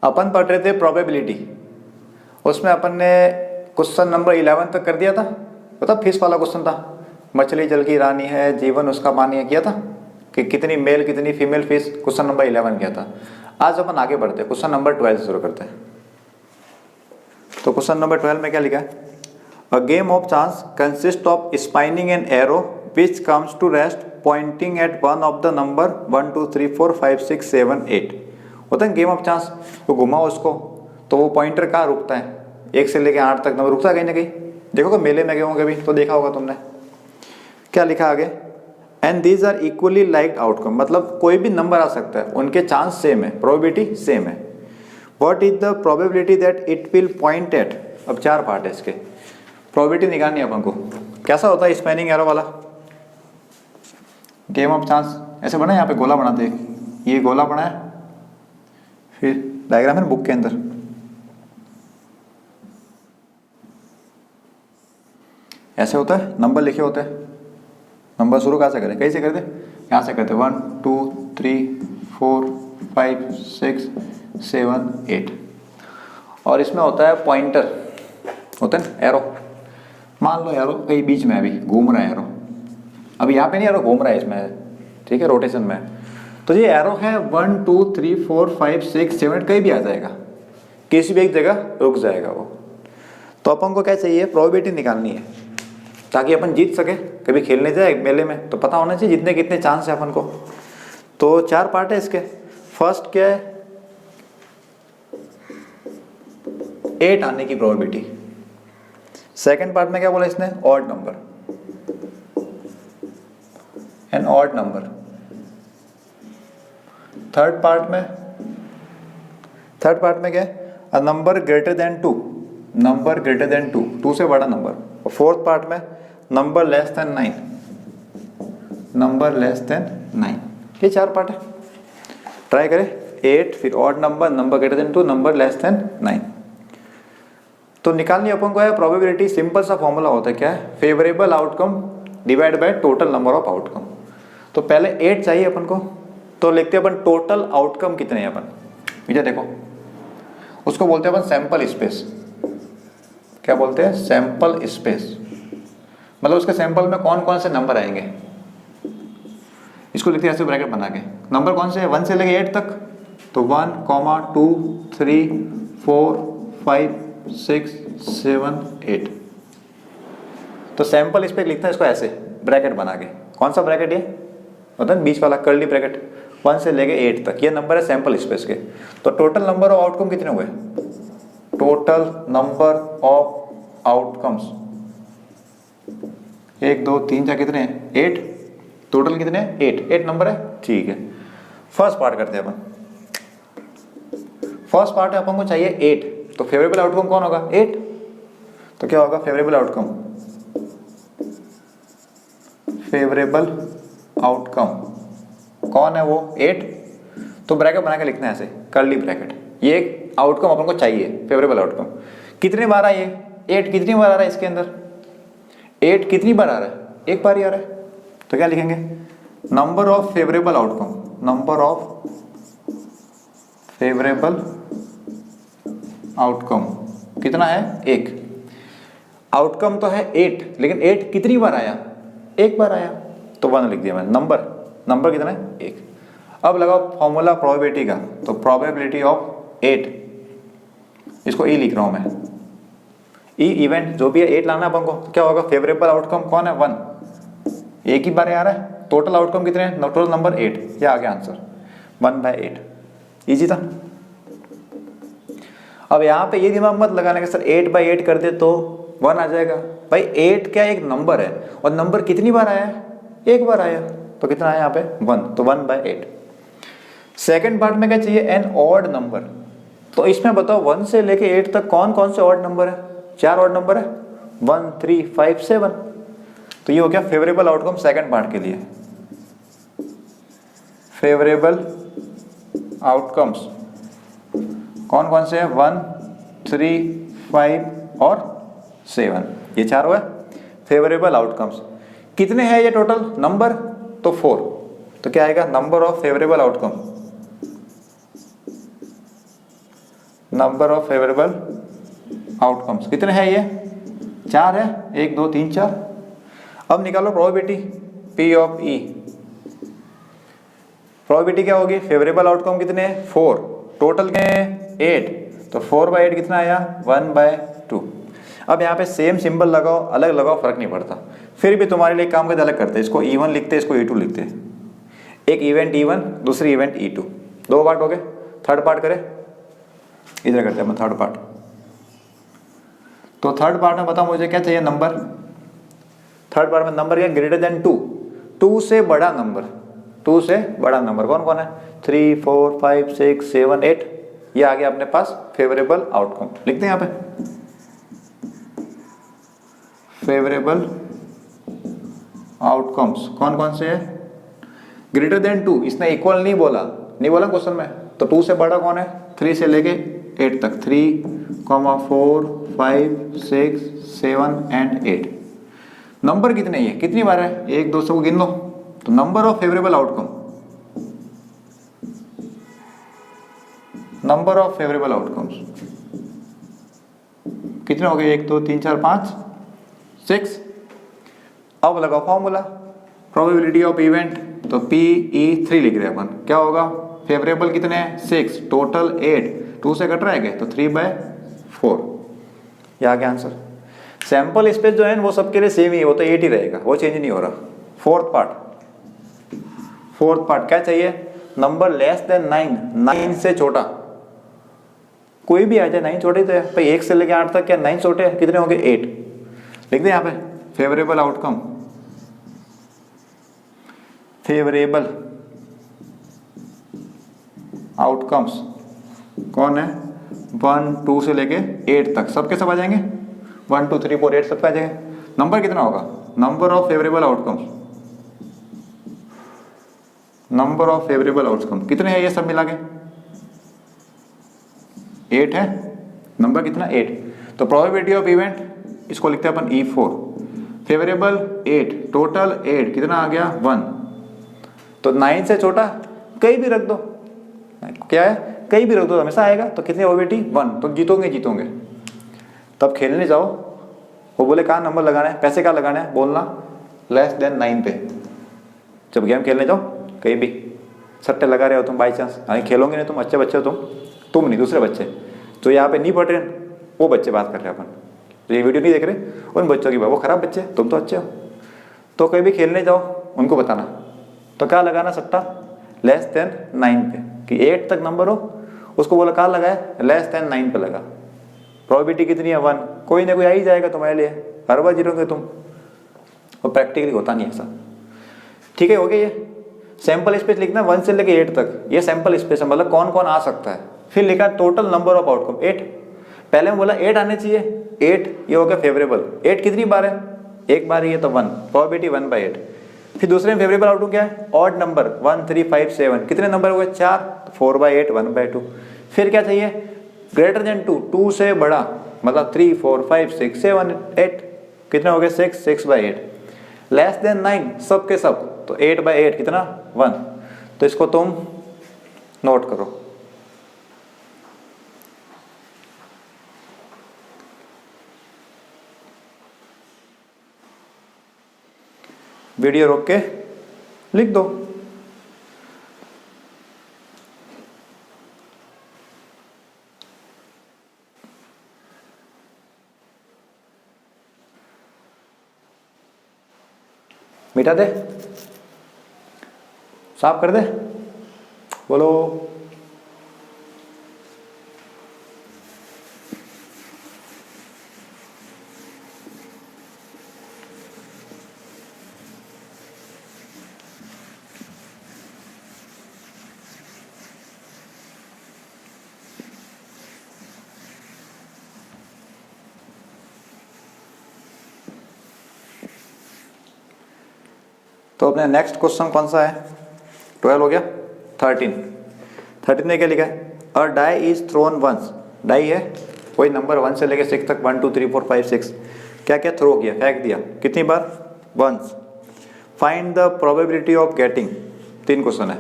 अपन पढ़ रहे थे प्रोबेबिलिटी, उसमें अपन ने क्वेश्चन नंबर 11 तक कर दिया था, पता फिश वाला क्वेश्चन था, मछली जल की रानी है जीवन उसका पानी है, किया था कि कितनी मेल कितनी फीमेल फिश, क्वेश्चन नंबर 11 किया था। आज अपन आगे बढ़ते हैं, क्वेश्चन नंबर 12 से शुरू करते हैं। तो क्वेश्चन नंबर 12 में क्या लिखा है, a game of chance consist of spinning an arrow which comes to rest pointing at one of the number 1 2 3 4 5 6 7 8। होता है गेम ऑफ चांस, तो घुमाओ उसको तो वो पॉइंटर कहाँ रुकता है, 1 से लेकर 8 तक नंबर रुकता है कहीं ना कहीं। देखो मेले में गए होंगे कभी तो देखा होगा तुमने। क्या लिखा आगे, and these are equally liked outcome, मतलब कोई भी नंबर आ सकता है, उनके चांस सेम है, प्रोबेबिलिटी सेम है। What is the probability that it will point at, अब 4 पार्ट है इसके, प्रोबेबिलिटी निकालनी है अपन को। कैसा होता है स्पैनिंग एरो वाला गेम ऑफ चांस, ऐसे बना है, यहाँ पे गोला बनाते हैं, ये गोला बना है, फिर डायग्राम है बुक के अंदर, ऐसे होता है, नंबर लिखे होते हैं। नंबर शुरू कहाँ से करें, कहीं से करते, यहाँ से करते 1 2 3 4 5 6 7 8। और इसमें होता है पॉइंटर, होता है एरो, मान लो एरो कहीं बीच में अभी घूम रहा है एरो, अभी यहाँ पे नहीं एरो घूम रहा है इसमें, ठीक है रोटेशन में, तो ये एरो है 1 2 3 4 5 6 7 कहीं भी आ जाएगा, किसी भी एक जगह रुक जाएगा वो। तो अपन को क्या चाहिए, प्रोबेबिलिटी निकालनी है ताकि अपन जीत सके, कभी खेलने जाए मेले में तो पता होना चाहिए जितने कितने चांस है अपन को। तो 4 पार्ट है इसके। फर्स्ट क्या है, 8 आने की प्रोबेबिलिटी। सेकंड पार्ट में क्या बोला इसने, odd number, an odd number. Third part में क्या है, a number greater than 2, number greater than 2, 2 से बड़ा नंबर। और फोर्थ पार्ट में number less than 9, number less than 9। ये 4 पार्ट है, ट्राई करें। 8, फिर odd number, number greater than 2, number less than 9। तो निकालनी अपन को है प्रोबेबिलिटी, सिंपल सा फॉर्मूला होता है, क्या है, favourable outcome divide by total number of outcome. तो पहले 8 चाहिए अपन को, तो लिखते हैं अपन टोटल आउटकम कितने हैं अपन, ये देखो उसको बोलते हैं अपन सैंपल स्पेस। क्या बोलते हैं, सैंपल स्पेस, मतलब उसके सैंपल में कौन कौन से नंबर आएंगे, इसको लिखते हैं ऐसे ब्रैकेट बना के। नंबर कौन से है, 1 से लेके 8 तक, तो 1 2 3 4 5 6 7 8। तो सैंपल स्पेस लिखते हैं इसको ऐसे ब्रैकेट बना के। कौन सा ब्रैकेट, ये होता है बीच वाला कर्ली ब्रैकेट, 1 से लेके 8 तक, ये नंबर है सैंपल स्पेस के। तो टोटल नंबर ऑफ आउटकम कितने हुए, टोटल नंबर ऑफ आउटकम्स 1 2 3 4 कितने हैं, 8, टोटल कितने हैं 8 नंबर है, ठीक है। फर्स्ट पार्ट करते हैं अपन। फर्स्ट पार्ट है अपन को चाहिए 8, तो फेवरेबल आउटकम कौन होगा, 8। तो क्या होगा फेवरेबल आउटकम, फेवरेबल आउटकम कौन है वो, 8। तो ब्रैकेट बना के लिखना है ऐसे कर्ली ब्रैकेट, ये एक आउटकम अपन को चाहिए फेवरेबल आउटकम। कितने बार आए, 8 कितनी बार आ रहा है इसके अंदर, 8 कितनी बार आ रहा है, एक बार ही आ रहा है। तो क्या लिखेंगे, number of favourable outcome, number of favourable outcome कितना है, 1। आउटकम तो है 8, लेकिन 8 कितनी बार आया, एक बार आया, तो 1 लिख दिया मैंने। नंबर कितना है, 1। अब लगाओ फॉर्मूला प्रोबेबिलिटी का, तो प्रोबेबिलिटी ऑफ 8, इसको ई लिख रहा हूं मैं, ई इवेंट जो भी है 8 लाना अपन को। तो क्या होगा, फेवरेबल आउटकम कौन है, 1, एक ही बार आ रहा है। टोटल आउटकम कितने हैं, टोटल नंबर 8, ये आ गया आंसर 1/8। इजी था। अब यहाँ पे ये दिमाग मत लगाने के सर 8/8 कर दे तो 1 आ जाएगा, भाई 8 क्या एक नंबर है, और नंबर कितनी बार आया है, एक बार आया, तो कितना आया यहाँ पे 1, तो 1/8। सेकेंड पार्ट में क्या चाहिए, एन ऑड नंबर। तो इसमें बताओ 1 से लेके 8 तक कौन कौन से ऑड नंबर है, 4 ऑड नंबर है, 1 3 5 7। तो ये हो गया फेवरेबल आउटकम सेकंड पार्ट के लिए। फेवरेबल आउटकम्स कौन कौन से हैं, 1 3 5 और 7, ये 4 हुआ फेवरेबल आउटकम्स। कितने हैं ये टोटल नंबर, तो 4। तो क्या आएगा, number of favourable outcome, number of favourable outcomes कितने हैं, ये 4 है, 1 2 3 4। अब निकालो probability P of E। Probability क्या होगी, फेवरेबल आउटकम कितने हैं 4, टोटल क्या है 8, तो 4/8 कितना आया 1/2। अब यहाँ पे सेम सिंबल लगाओ अलग लगाओ फर्क नहीं पड़ता, फिर भी तुम्हारे लिए काम करते अलग करते हैं, इसको E1 लिखते हैं, इसको E2 लिखते हैं। एक इवेंट E1 दूसरी इवेंट E2, 2 पार्ट हो गए। थर्ड पार्ट करें, इधर करते हैं थर्ड पार्ट। तो थर्ड पार्ट में बताओ मुझे क्या चाहिए नंबर, थर्ड पार्ट में नंबर क्या, ग्रेटर देन 2, 2 से बड़ा नंबर, 2 से बड़ा नंबर कौन कौन है 3 4 5 6 7 8, ये आ गया अपने पास फेवरेबल आउटकम। लिखते हैं यहाँ पे फेवरेबल आउटकम्स कौन कौन से है, ग्रेटर देन 2, इसने इक्वल नहीं बोला क्वेश्चन में, तो 2 से बड़ा कौन है 3 से लेके 8 तक, 3 4 5 6 7 एंड 8। नंबर कितने ही है, कितनी बार है 1 2 को गिन लो, तो number of favourable outcome, number of favourable outcomes कितने हो गए 1 2 3 4 5 6। अब लगाओ फॉर्मूला प्रोबेबिलिटी ऑफ इवेंट, तो PE3 लिख रहे हैं अपन, क्या होगा फेवरेबल कितने हैं 6, टोटल 8, 2 से कट रहा है क्या, तो 3/4, ये आ गया आंसर। सैंपल स्पेस जो है वो सबके लिए सेम ही है, वो तो 8 ही रहेगा, वो चेंज नहीं हो रहा। फोर्थ पार्ट क्या चाहिए, नंबर लेस देन 9, 9 से छोटा, कोई भी आ जाए 9 छोटे तो है भाई, 1 से लेके 8 तक क्या 9 छोटे हैं, कितने होंगे 8। लिख दे यहाँ पे फेवरेबल आउटकम, फेवरेबल आउटकम्स कौन है 1 2 से लेके 8 तक, सबके सब आ जाएंगे, 1 2 3 4 8 सबके आ जाएंगे। नंबर कितना होगा, number of favourable outcomes, number of favourable outcome कितने हैं ये सब मिला के 8 है, नंबर कितना 8, तो प्रोबेबिलिटी ऑफ इवेंट इसको लिखते हैं अपन E4, फेवरेबल 8, टोटल 8, कितना आ गया 1, तो 9 से छोटा कहीं भी रख दो, क्या है कहीं भी रख दो हमेशा आएगा, तो कितनी प्रोबेबिलिटी 1, तो जीतोगे। तब खेलने जाओ, वो बोले कहाँ नंबर लगाना है, पैसे कहाँ लगाना है, बोलना लेस देन 9 पे। जब गेम खेलने जाओ कहीं भी सट्टे लगा रहे हो तुम बाई चांस, खेलोगे नहीं तुम, अच्छे बच्चे हो तुम नहीं दूसरे बच्चे जो यहाँ पे नहीं पढ़ रहे वो बच्चे बात कर रहे हैं अपन, तो ये वीडियो नहीं देख रहे उन बच्चों की बात, वो खराब बच्चे, तुम तो अच्छे हो। तो कहीं भी खेलने जाओ उनको बताना, तो क्या लगाना सट्टा लेस देन 9 पे, कि 8 तक नंबर हो, उसको बोला कहाँ लगाए लेस देन 9 पे लगा। प्रोबेबिलिटी कितनी है 1, कोई ना कोई आ ही जाएगा तुम्हारे लिए, हर बार जीरोगे तुम, और प्रैक्टिकली होता नहीं ऐसा। ठीक है, हो गया ये सैंपल स्पेस लिखना 1 से लेके 8 तक, ये सैंपल स्पेस है, मतलब कौन कौन आ सकता है। फिर लिखा टोटल नंबर ऑफ आउटकम 8, पहले मैं बोला 8 आने चाहिए, 8 ये हो गया फेवरेबल, 8 कितनी बार है, एक बार ही है तो 1, प्रोबेबिलिटी 1/8। फिर दूसरे में फेवरेबल आउटकम क्या है, ऑड नंबर 1 3 5 7, कितने नंबर हो गए 4, तो 4/8 1/2। फिर क्या चाहिए ग्रेटर देन 2, 2 से बड़ा, मतलब 3 4 5 6 7 8, कितने हो गए 6, 6/8। लेस देन 9 सब के सब, तो 8/8 कितना 1, तो इसको तुम नोट करो। वीडियो रोक के लिख दो। मिटा दे, साफ कर दे, बोलो तो अपने नेक्स्ट क्वेश्चन कौन सा है, 12 हो गया। 13 में क्या लिखा है, a die is thrown once, die है वही नंबर 1 से लेके 6 तक, 1 2 3 4 5 6, क्या क्या थ्रो किया, फेंक दिया, कितनी बार once. Find the probability of getting, 3 question है।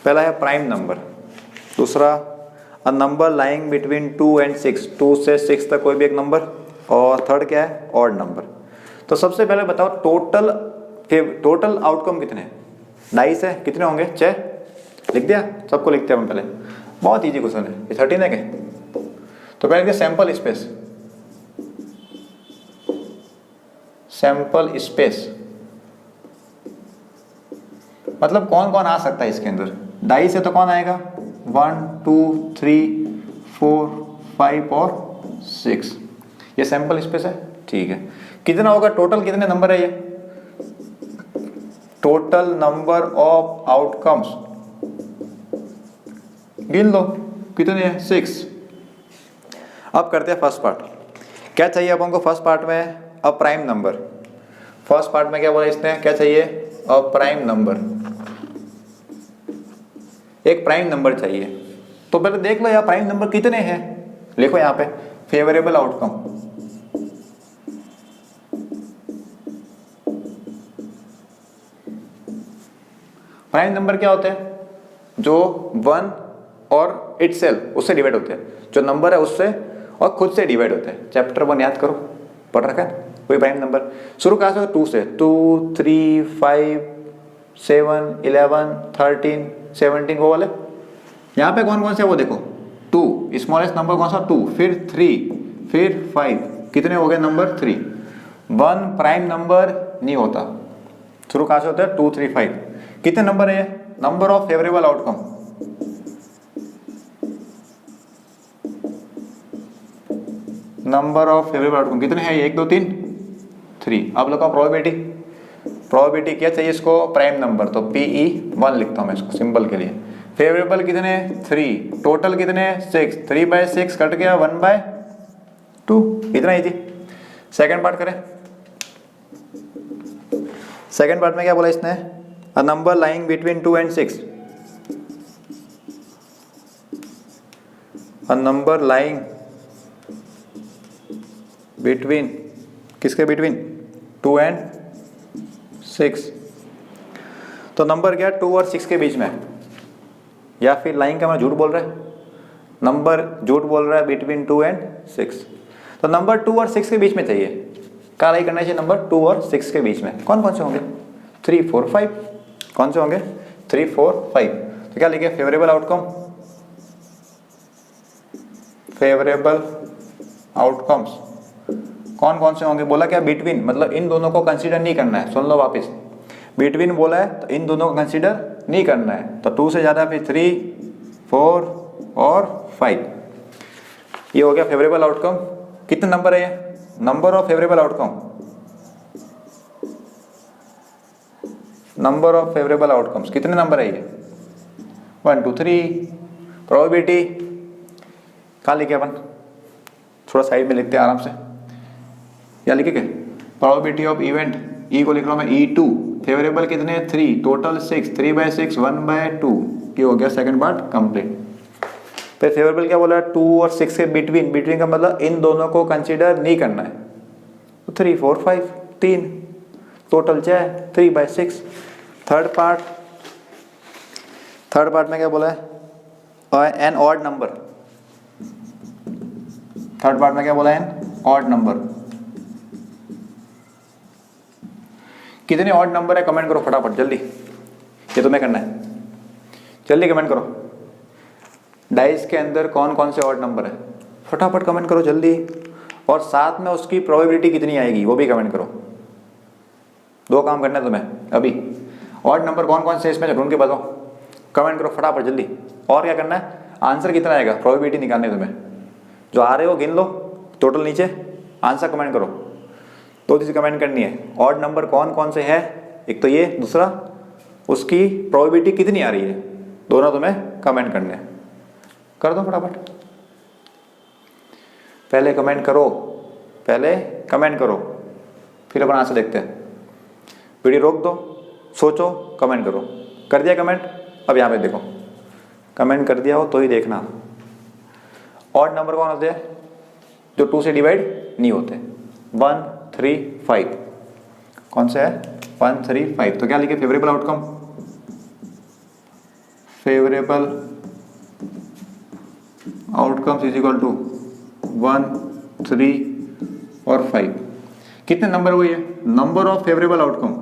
पहला है प्राइम नंबर, दूसरा a number lying between 2 and 6, 2 से 6 तक कोई भी एक नंबर, और थर्ड क्या है, ऑड नंबर। तो सबसे पहले बताओ टोटल आउटकम कितने हैं, 22 है, कितने होंगे, 6, लिख दिया, सबको लिखते हैं हम पहले, बहुत इजी क्वेश्चन है ये, 13 है क्या। तो पहले सैंपल स्पेस, सैंपल स्पेस मतलब कौन कौन आ सकता है इसके अंदर, 22 से तो कौन आएगा, 1 2 3 4 5 और 6, ये सैंपल स्पेस है, ठीक है। कितना होगा टोटल, कितने नंबर है ये, टोटल नंबर ऑफ आउटकम्स गिन लो कितने हैं, 6। अब करते हैं फर्स्ट पार्ट, क्या चाहिए अब हमको फर्स्ट पार्ट में, a prime number. First part में क्या बोला इसने, क्या चाहिए, अ प्राइम नंबर, एक प्राइम नंबर चाहिए। तो पहले देख लो यार प्राइम नंबर कितने हैं, लिखो यहाँ पे फेवरेबल आउटकम, प्राइम नंबर क्या होते हैं, जो 1 और इटसेल्फ उससे डिवाइड होते हैं, जो नंबर है उससे और खुद से डिवाइड होते हैं। चैप्टर 1 याद करो, पढ़ रखा है कोई प्राइम नंबर, शुरू कहाँ से, 2 से, 2 3 5 7 11 13 17 वो वाले। यहाँ पे कौन कौन से वो देखो, 2 स्मॉलेस्ट नंबर कौन सा, 2, फिर 3, फिर 5, कितने हो गए नंबर, 3। 1 प्राइम नंबर नहीं होता, शुरू कहाँ से होता है, 2 3 5, कितने नंबर है, number of favourable outcome, number of favourable outcome कितने हैं, 1 2 3 3। अब लगाओ प्रोबेबिलिटी, प्रोबेबिलिटी क्या चाहिए इसको, प्राइम नंबर, तो PE1 लिखता हूं मैं इसको सिंबल के लिए। फेवरेबल कितने, 3, टोटल कितने, 6, 3/6 कट गया 1/2, इतना इजी। सेकंड पार्ट करें, सेकंड पार्ट में क्या बोला इसने, अ number lying between 2 and 6, a number lying between, किसके बिटवीन, 2 एंड 6। तो नंबर क्या, 2 और 6 के बीच में, या फिर लाइन का मैं झूठ बोल रहा है, नंबर झूठ बोल रहा है बिटवीन 2 एंड 6। तो नंबर 2 और 6 के बीच में चाहिए, क्या लाइन करना चाहिए, नंबर 2 और 6 के बीच में कौन कौन से होंगे, 3 4 5, कौन से होंगे, 3 4 5। तो क्या लिखे, फेवरेबल आउटकम, फेवरेबल आउटकम्स कौन कौन से होंगे, बोला क्या, बिटवीन, मतलब इन दोनों को कंसीडर नहीं करना है, सुन लो वापस, बिटवीन बोला है तो इन दोनों को कंसीडर नहीं करना है, तो 2 से ज़्यादा फिर 3 4 और 5, ये हो गया फेवरेबल आउटकम। कितने नंबर है ये, number of favourable outcome, number of favourable outcomes कितने नंबर है ये, 1 2 3। प्रोबेबिलिटी कहाँ लिखे अपन, थोड़ा साइड में लिखते हैं आराम से, क्या लिखे क्या, प्रोबेबिलिटी ऑफ इवेंट, ई को लिख रहा हूँ मैं E2, फेवरेबल कितने, 3, टोटल 6, 3/6 1/2, ये हो गया सेकंड पार्ट कंप्लीट। फिर फेवरेबल क्या बोला, 2 और 6 के बिटवीन, बिटवीन का मतलब इन दोनों को कंसीडर नहीं करना है, तो 3 4 5 3, टोटल 6, 3/6। थर्ड पार्ट में क्या बोला है, an odd number, third part में क्या बोला है, एन ऑड नंबर, कितने ऑड नंबर है कमेंट करो फटाफट जल्दी, ये तुम्हें करना है, जल्दी कमेंट करो, डाइस के अंदर कौन कौन से ऑड नंबर है, फटाफट कमेंट करो जल्दी, और साथ में उसकी प्रोबेबिलिटी कितनी आएगी वो भी कमेंट करो। 2 काम करना है तुम्हें अभी, ऑड नंबर कौन कौन से इसमें ढूंढ के बताओ, कमेंट करो फटाफट जल्दी। और क्या करना है, आंसर कितना आएगा, प्रोबेबिलिटी निकालनी है तुम्हें, जो आ रहे हो गिन लो, टोटल नीचे, आंसर कमेंट करो, 2 चीज़ कमेंट करनी है, ऑड नंबर कौन कौन से है, एक तो ये, दूसरा उसकी प्रोबेबिलिटी कितनी आ रही है, दोनों तुम्हें कमेंट करने हैं, कर दो फटाफट, पहले कमेंट करो, फिर अपन आंसर देखते हैं। वीडियो रोक दो, सोचो, कमेंट करो, कर दिया कमेंट, अब यहाँ पे देखो, कमेंट कर दिया हो तो ही देखना। ऑड नंबर कौन होते हैं, जो 2 से डिवाइड नहीं होते, 1 3 5, कौन से है, 1 3 5। तो क्या लिखे, favourable outcome, favourable outcomes is equal to 1, 3 और 5। कितने नंबर हुए ये? Number of favourable outcome,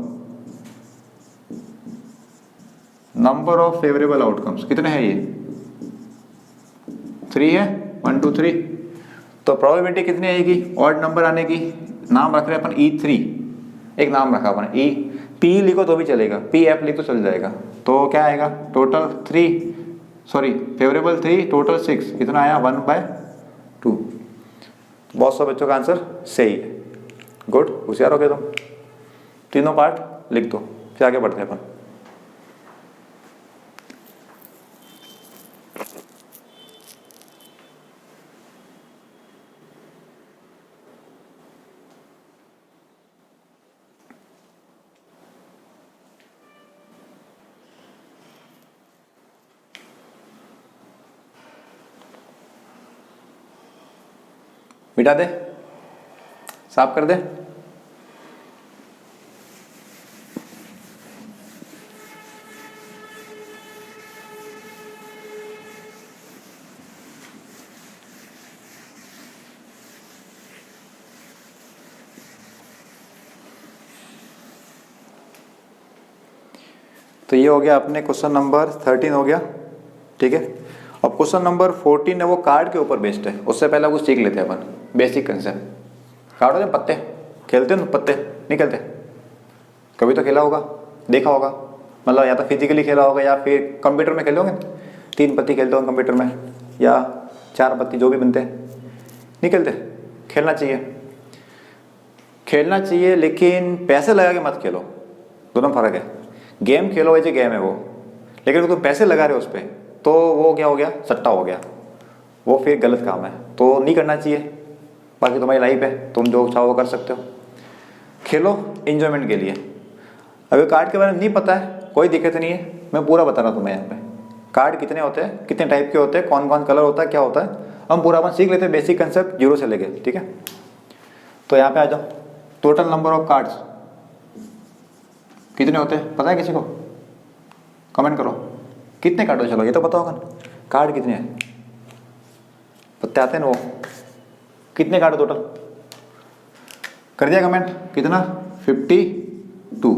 number of favourable outcomes कितने हैं ये? 3 है, 1 2 3। तो प्रोबेबिलिटी कितनी आएगी ऑड नंबर आने की? नाम रख रहे हैं अपन E3, एक नाम रखा अपन E, P लिखो तो भी चलेगा, PF लिखो तो चल जाएगा। तो क्या आएगा? टोटल 3, सॉरी फेवरेबल 3, टोटल 6, कितना आया? 1/2। बहुत सौ बच्चों का आंसर सही है। गुड, होशियार हो गए तुम। तीनों पार्ट लिख दो, फिर आगे बढ़ते हैं अपन। मिटा दे, साफ कर दे। तो ये हो गया अपने क्वेश्चन नंबर 13 हो गया, ठीक है। अब क्वेश्चन नंबर 14 है वो कार्ड के ऊपर बेस्ड है। उससे पहले कुछ सीख लेते हैं अपन बेसिक कंसेप्ट। कार्ड होते हैं पत्ते, खेलते हैं ना पत्ते? नहीं खेलते? कभी तो खेला होगा, देखा होगा, मतलब या तो फिजिकली खेला होगा या फिर कंप्यूटर में खेले होंगे। 3 पत्ती खेलते होंगे कंप्यूटर में, या 4 पत्ती, जो भी बनते हैं। नहीं खेलते? खेलना चाहिए, खेलना चाहिए, लेकिन पैसे लगा के मत खेलो, दोनों फर्क है। गेम खेलो, वैसे गेम है वो, लेकिन अगर तुम पैसे लगा रहे हो उस पर, तो वो क्या हो गया? सट्टा हो गया, वो फिर गलत काम है, तो नहीं करना चाहिए। बाकी तुम्हारी लाइफ है, तुम जो चाहो वो कर सकते हो। खेलो एंजॉयमेंट के लिए। अगर कार्ड के बारे में नहीं पता है कोई दिक्कत नहीं है, मैं पूरा बता रहा हूँ तुम्हें यहाँ पे। कार्ड कितने होते हैं, कितने टाइप के होते हैं, कौन कौन कलर होता है, क्या होता है, हम पूरा अपन सीख लेते हैं बेसिक कंसेप्ट जीरो से लेके, ठीक है। तो यहाँ पे आ जाओ। टोटल नंबर ऑफ कार्ड्स कितने होते हैं पता है किसी को? कमेंट करो कितने कार्ड हो। चलो ये तो पता होगा ना, कार्ड कितने हैं, पत्ते आते हैं ना वो, कितने कार्ड टोटल? कर दिया कमेंट, कितना? 52।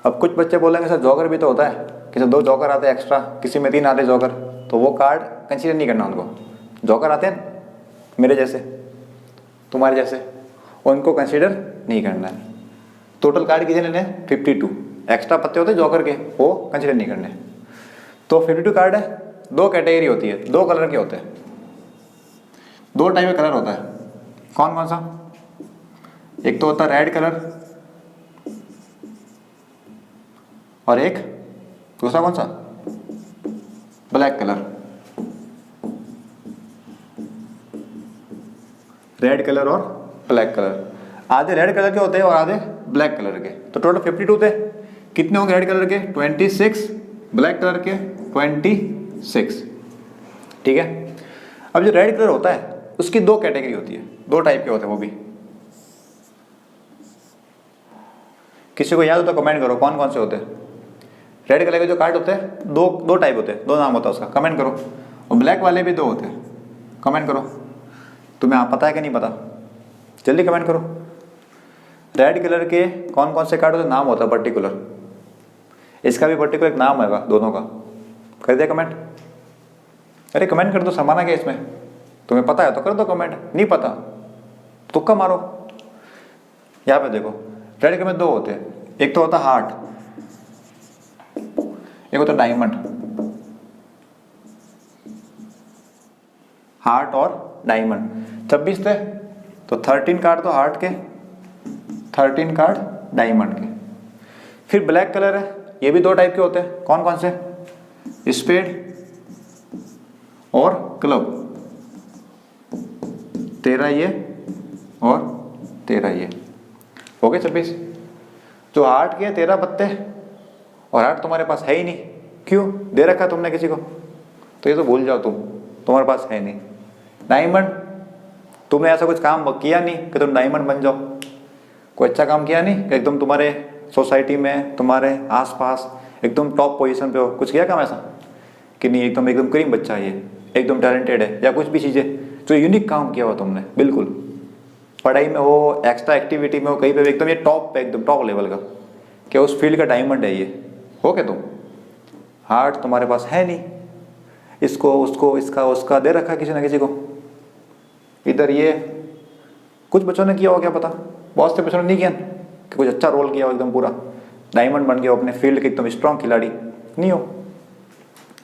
अब कुछ बच्चे बोलेंगे सर जॉकर भी तो होता है, किसी 2 जॉकर आते हैं एक्स्ट्रा, किसी में 3 आते जॉकर, तो वो कार्ड कंसीडर नहीं करना उनको। जॉकर आते हैं मेरे जैसे, तुम्हारे जैसे, उनको कंसीडर नहीं करना है। टोटल कार्ड कितने लेने हैं? 52। एक्स्ट्रा पत्ते होते हैं जॉकर के, वो कंसीडर नहीं करने। तो 52 कार्ड है। 2 कैटेगरी होती है, 2 कलर के होते हैं, 2 टाइप का कलर होता है। कौन कौन सा? एक तो होता है रेड कलर, और एक दूसरा कौन सा? Black colour. रेड कलर और ब्लैक कलर, आधे रेड कलर के होते हैं और आधे ब्लैक कलर के। तो टोटल 52 थे। कितने होंगे रेड कलर के? 26, ब्लैक कलर के 26, ठीक है। अब जो रेड कलर होता है उसकी 2 कैटेगरी होती है, 2 टाइप के होते हैं वो भी। किसी को याद हो तो कमेंट करो कौन कौन से होते हैं। रेड कलर के जो कार्ड होते हैं, दो टाइप होते हैं, 2 नाम होता है उसका, कमेंट करो। और ब्लैक वाले भी 2 होते हैं, कमेंट करो। तुम्हें पता है कि नहीं पता? जल्दी कमेंट करो। रेड कलर के कौन कौन से कार्ड होते हैं, नाम होता है पर्टिकुलर, इसका भी पर्टिकुलर एक नाम होगा दोनों का। कर दिया कमेंट? अरे कमेंट कर दो, समाना क्या इसमें? तुम्हें पता है तो कर दो कमेंट, नहीं पता तुक्का मारो। यहाँ पे देखो रेड कलर में 2 होते हैं, एक तो होता है हार्ट, एक होता है डायमंड। हार्ट और डायमंड 26 थे, तो 13 कार्ड तो हार्ट के, 13 कार्ड डायमंड के। फिर ब्लैक कलर है, ये भी 2 टाइप के होते हैं। कौन कौन से? स्पेड और क्लब। 13 ये और 13 ये, हो गए 26। जो हार्ट के 13 पत्ते, और हार्ट तुम्हारे पास है ही नहीं, क्यों? दे रखा तुमने किसी को, तो ये तो भूल जाओ तुम, तुम्हारे पास है नहीं। डायमंड, तुमने ऐसा कुछ काम किया नहीं कि तुम डायमंड बन जाओ, कोई अच्छा काम किया नहीं कि एकदम तुम्हारे सोसाइटी में, तुम्हारे आसपास एकदम टॉप पोजीशन पे हो, कुछ किया काम ऐसा कि नहीं? एकदम क्रीम बच्चा है ये, एकदम टैलेंटेड है, या कुछ भी चीज़ें जो यूनिक काम किया हो तुमने, बिल्कुल पढ़ाई में हो, एक्स्ट्रा एक्टिविटी में हो, कहीं पे भी एकदम ये टॉप पे, एकदम टॉप लेवल का, क्या उस फील्ड का डायमंड है ये, हो क्या तुम? हार्ट तुम्हारे पास है नहीं, इसको उसको इसका उसका दे रखा किसी ना किसी को। इधर ये कुछ बच्चों ने किया हो, क्या पता, बहुत से बच्चों ने नहीं किया कि कुछ अच्छा रोल किया हो, एकदम पूरा डायमंड बन गया हो, अपने फील्ड के एकदम स्ट्रॉन्ग खिलाड़ी नहीं हो।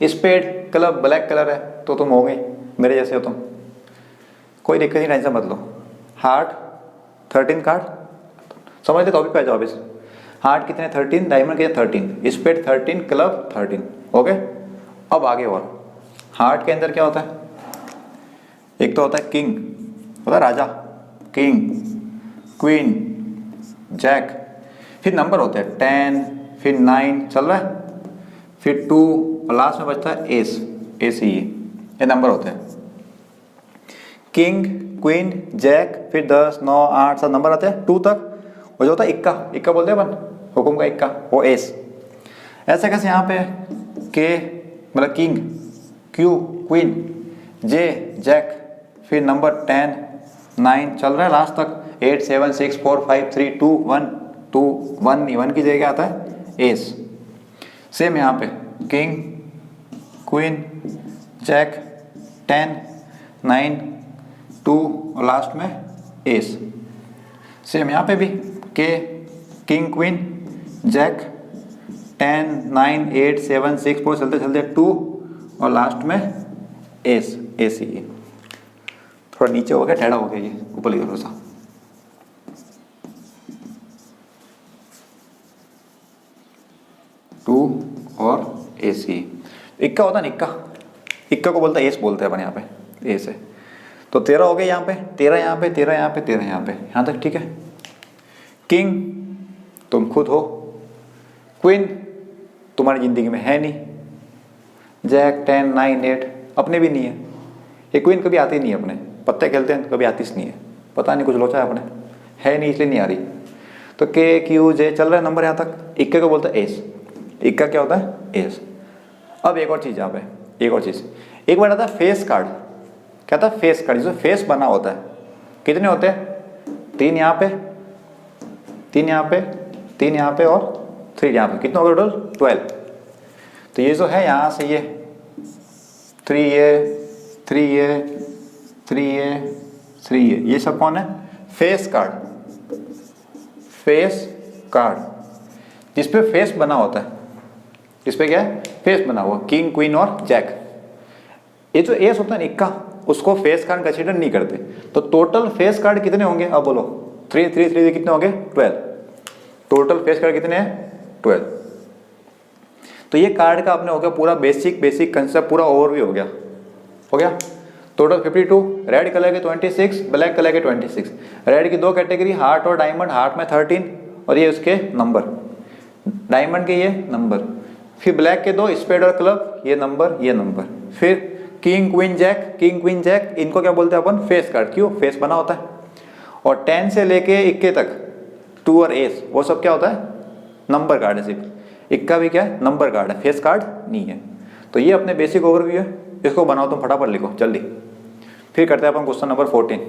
स्पेड क्लब ब्लैक कलर है तो तुम हो गए मेरे जैसे हो तुम, कोई दिक्कत नहीं, टेंशन मत लो। हार्ट 13 कार्ड, समझ ले टॉपिक पे आ जाओ। इस हार्ट कितने 13, डायमंड कितने 13, स्पेड 13, क्लब 13, ओके। अब आगे और हार्ट के अंदर क्या होता है, एक तो होता है किंग, होता है राजा, किंग, क्वीन, जैक, फिर नंबर होते हैं 10, फिर 9 चल रहा है, फिर 2 और लास्ट में बचता है एस, एस ही ये नंबर होते हैं। किंग, क्वीन, जैक, फिर 10, 9, 8 सब नंबर आते हैं 2 तक। वो जो होता है इक्का, इक्का बोलते हैं अपन, हुकुम का इक्का, वो एस। ऐसे कैसे यहाँ पे के मतलब किंग, क्यू, क्वीन, जे, जैक, फिर नंबर 10, 9 चल रहा है लास्ट तक, 8, 7, 6, 4, 5, 3, 2, 1, 2, 1 1 की जगह आता है एस। सेम यहाँ पे किंग, क्वीन, जैक, 10, 9, 2 और लास्ट में एस। सेम यहाँ पे भी के, किंग, क्वीन, जैक, 10, 9, 8, 7, 6, 4 चलते चलते 2 और लास्ट में एस, एस ही। थोड़ा नीचे हो गया, टेढ़ा हो गया ये, ऊपर लिखो थोड़ा सा। टू और ए सी। इक्का होता है ना, इक्का, इक्का को बोलता है एस, बोलते हैं अपन यहाँ पे एस है। तो 13 हो गए यहाँ पे, 13 यहाँ पे, 13 यहाँ पे, 13 यहाँ पे, यहाँ तक ठीक है। किंग तुम खुद हो, क्वीन तुम्हारी जिंदगी में है नहीं, जैक 10, 9, 8 अपने भी नहीं है, ये क्वीन कभी आती नहीं है अपने, पत्ते खेलते हैं कभी आती नहीं है, पता नहीं कुछ लोचा है अपने, है नहीं इसलिए नहीं आ रही। तो के, क्यू, जे चल रहा है नंबर यहाँ तक। इक्के को बोलता है एस, इक्का क्या होता है एस। अब एक और चीज़ यहाँ पे, एक और चीज़, एक बार आता है फेस कार्ड। क्या था फेस कार्ड, जिसमें फेस बना होता है। कितने होते हैं, 3 यहाँ पे, 3 यहाँ पे, 3 यहाँ पे और 3 यहाँ पे, कितना होगा टोटल 12। तो ये जो है यहाँ से ये 3 ये 3 ये 3 ये 3 ये सब कौन है, फेस कार्ड, फेस कार्ड जिसपे फेस बना होता है। इसपे क्या है, फेस बना हुआ, किंग, क्वीन और जैक। ये जो एस होता है ना इक्का, उसको फेस कार्ड कंसीडर नहीं करते। तो टोटल फेस कार्ड कितने होंगे, अब बोलो 3 3 3 कितने होंगे 12। टोटल फेस कार्ड कितने हैं 12। तो ये कार्ड का आपने हो गया पूरा बेसिक कंसेप्ट, पूरा ओवरव्यू हो गया, हो गया। टोटल 52, रेड कलर के 26, ब्लैक कलर के 26। रेड की 2 कैटेगरी, हार्ट और डायमंड, हार्ट में 13 और ये उसके नंबर, डायमंड के ये नंबर, फिर ब्लैक के 2 स्पेड और क्लब, ये नंबर ये नंबर, फिर king, queen, jack, king, queen, jack, इनको क्या बोलते हैं अपन, फेस कार्ड, क्यों फेस बना होता है। और 10 से लेके 21 तक 2 और एस, वो सब क्या होता है, नंबर कार्ड है सिर्फ। इक्का भी क्या है, नंबर कार्ड है, फेस कार्ड नहीं है। तो ये अपने बेसिक ओवरव्यू है, इसको बनाओ तुम फटाफट लिखो जल्दी। फिर करते हैं अपन क्वेश्चन नंबर 14।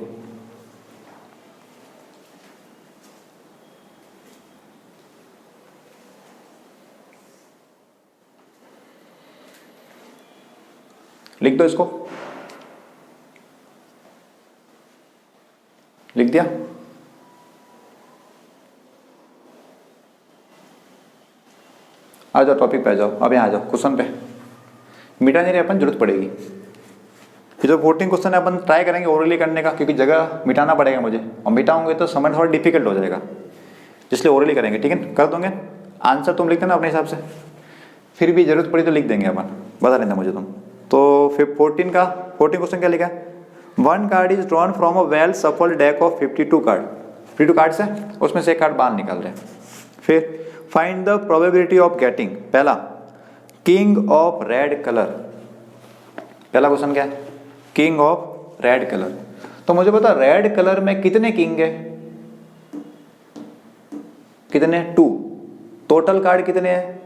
लिख दो इसको, लिख दिया। आ जाओ टॉपिक पे आ जाओ, अब यहाँ आ जाओ क्वेश्चन पे। मिटा नहीं रहे अपन, जरूरत पड़ेगी। ये जो 14 क्वेश्चन है अपन ट्राई करेंगे ओरली करने का, क्योंकि जगह मिटाना पड़ेगा मुझे, और मिटाऊंगे तो समझ थोड़ा डिफिकल्ट हो जाएगा, इसलिए ओरली करेंगे, ठीक है। कर दोगे आंसर तुम लिख देना अपने हिसाब से, फिर भी जरूरत पड़ी तो लिख देंगे अपन, बता देना मुझे तुम। तो फिर 14 क्वेश्चन क्या लिखा है, 1 card is drawn from a well shuffled deck of 52 card. 52 cards है, उसमें से एक कार्ड बाहर निकाल रहे हैं। फिर find the probability of getting, पहला किंग ऑफ रेड कलर। पहला क्वेश्चन क्या है, किंग ऑफ रेड कलर। तो मुझे बता रेड कलर में कितने किंग है, कितने 2, टोटल कार्ड कितने हैं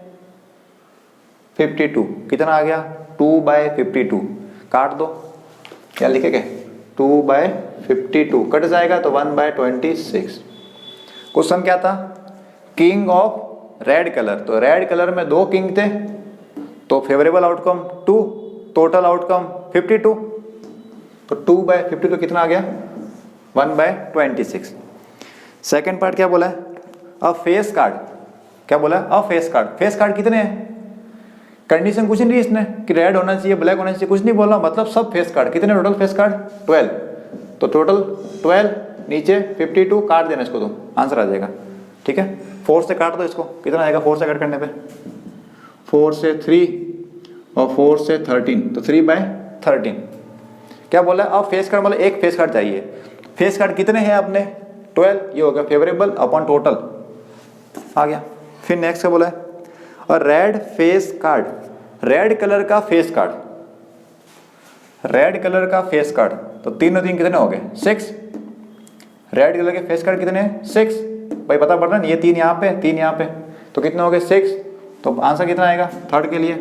52, कितना आ गया 2/52। काट दो, क्या लिखेंगे 2/52 कट जाएगा तो 1/26। क्वेश्चन क्या था, किंग ऑफ रेड कलर, तो रेड कलर में 2 किंग थे तो फेवरेबल आउटकम 2, टोटल आउटकम 52, तो 2/52 कितना आ गया 1/26। सेकेंड पार्ट क्या बोला है, अ फेस कार्ड, क्या बोला है अ फेस कार्ड, फेस कार्ड कितने हैं, कंडीशन कुछ नहीं इसने कि रेड होना चाहिए ब्लैक होना चाहिए, कुछ नहीं बोला, मतलब सब फेस कार्ड, कितने टोटल फेस कार्ड 12, तो टोटल 12 नीचे 52 काट देना इसको, तुम आंसर आ जाएगा। ठीक है, 4 से काट दो इसको, कितना आएगा 4 से कट करने पे, 4 से 3 और 4 से 13, तो 3/13। क्या बोला अब फेस कार्ड मतलब एक फेस कार्ड चाहिए, फेस कार्ड कितने हैं आपने 12, ये हो गया फेवरेबल अपॉन टोटल आ गया। फिर नेक्स्ट क्या बोला है, और red face card, red colour का फेस कार्ड, रेड कलर का फेस कार्ड, तो 3 और 3 कितने हो गए 6, रेड कलर के फेस कार्ड कितने हैं 6, भाई पता पड़ रहा है ये 3 यहाँ पे 3 यहाँ पे, तो कितने हो गए 6, तो आंसर कितना आएगा थर्ड के लिए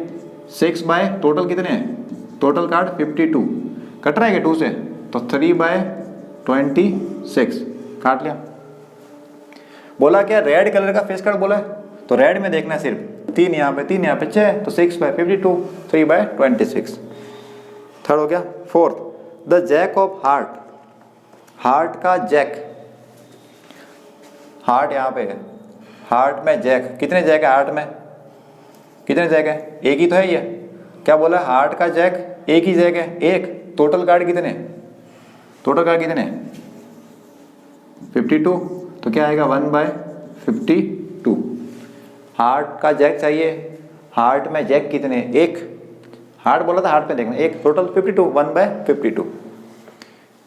6 बाय टोटल कितने हैं, टोटल कार्ड 52 कट रहा है क्या 2 से, तो 3/26 काट लिया। बोला क्या रेड कलर का फेस कार्ड बोला है, तो रेड में देखना है सिर्फ 3 यहाँ पे 3 यहाँ पे 6, तो 6/52 3/26। थर्ड हो गया। Fourth, the jack of heart, heart का जैक, हार्ट यहाँ पे है, हार्ट में जैक, कितने जैक है हार्ट में, कितने जैक है, एक ही तो है ये, क्या बोला हार्ट का जैक एक ही जैक है एक, टोटल कार्ड कितने, टोटल कार्ड कितने 52, तो क्या आएगा 1/52। हार्ट का जैक चाहिए, हार्ट में जैक कितने एक, हार्ट बोला था हार्ट में देखना एक, टोटल 52 1/52।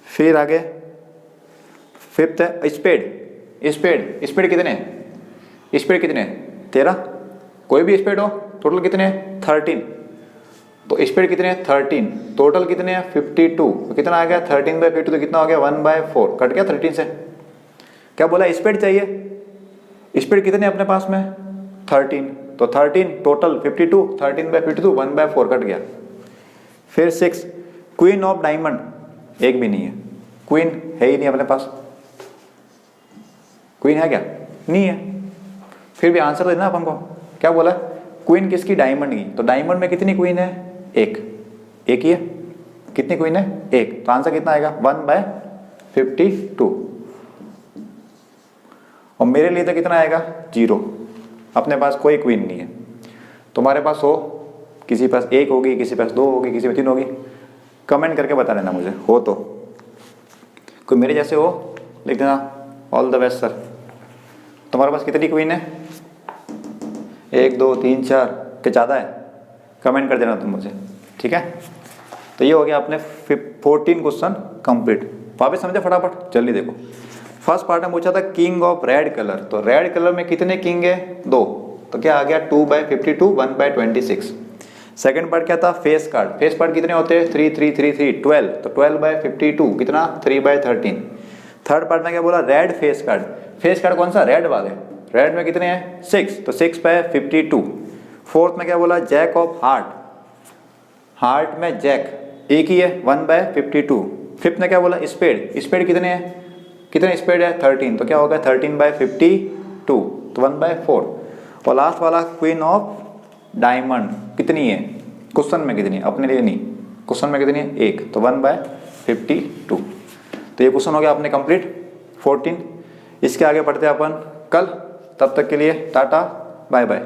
फिर आगे फिफ्थ है स्पेड, स्पेड, स्पेड कितने, स्पेड कितने 13, कोई भी स्पेड हो, टोटल कितने 13, तो स्पेड कितने 13, टोटल कितने 52, तो कितना आ गया 13/52, तो कितना हो गया 1/4 कट गया 13 से। क्या बोला स्पेड चाहिए, स्पेड कितने अपने पास में 13, तो 13 टोटल 52, 13/52 1/4 कट गया। फिर 6, क्वीन ऑफ डायमंड, एक भी नहीं है, क्वीन है ही नहीं अपने पास, क्वीन है क्या नहीं है, फिर भी आंसर देना अपन को, क्या बोला क्वीन किसकी डायमंड की, तो डायमंड में कितनी क्वीन है एक, एक ही है, कितनी क्वीन है एक, तो आंसर कितना आएगा 1/52। और मेरे लिए तो कितना आएगा 0, अपने पास कोई क्वीन नहीं है, तुम्हारे पास हो, किसी पास एक होगी, किसी पास 2 होगी, किसी में 3 होगी, कमेंट करके बता देना मुझे, हो तो कोई मेरे जैसे हो लिख देना, ऑल द बेस्ट सर। तुम्हारे पास कितनी क्वीन है 1 2 3 4 के ज़्यादा है, कमेंट कर देना तुम मुझे, ठीक है। तो ये हो गया अपने 14 क्वेश्चन कंप्लीट, वापस समझे फटाफट जल्दी देखो। फर्स्ट पार्ट में पूछा था किंग ऑफ रेड कलर, तो रेड कलर में कितने किंग है 2, तो क्या आ गया 2/52 1/26। सेकंड पार्ट क्या था फेस कार्ड, फेस कार्ड कितने होते हैं 3 3 3 3 12, तो 12/52 कितना 3/13। थर्ड पार्ट में क्या बोला red face card, face card कौन सा रेड वाले, रेड में कितने हैं 6, तो 6/52। फोर्थ में क्या बोला जैक ऑफ हार्ट, हार्ट में जैक एक ही है 1/52। फिफ्थ में क्या बोला स्पेड, स्पेड कितने हैं, कितने स्पेड है 13, तो क्या होगा 13/52, तो 1/4। और लास्ट वाला क्वीन ऑफ डायमंड कितनी है, क्वेश्चन में कितनी है, अपने लिए नहीं, क्वेश्चन में कितनी है एक, तो 1/52। तो ये क्वेश्चन हो गया अपने कंप्लीट 14। इसके आगे पढ़ते हैं अपन कल, तब तक के लिए टाटा बाय बाय।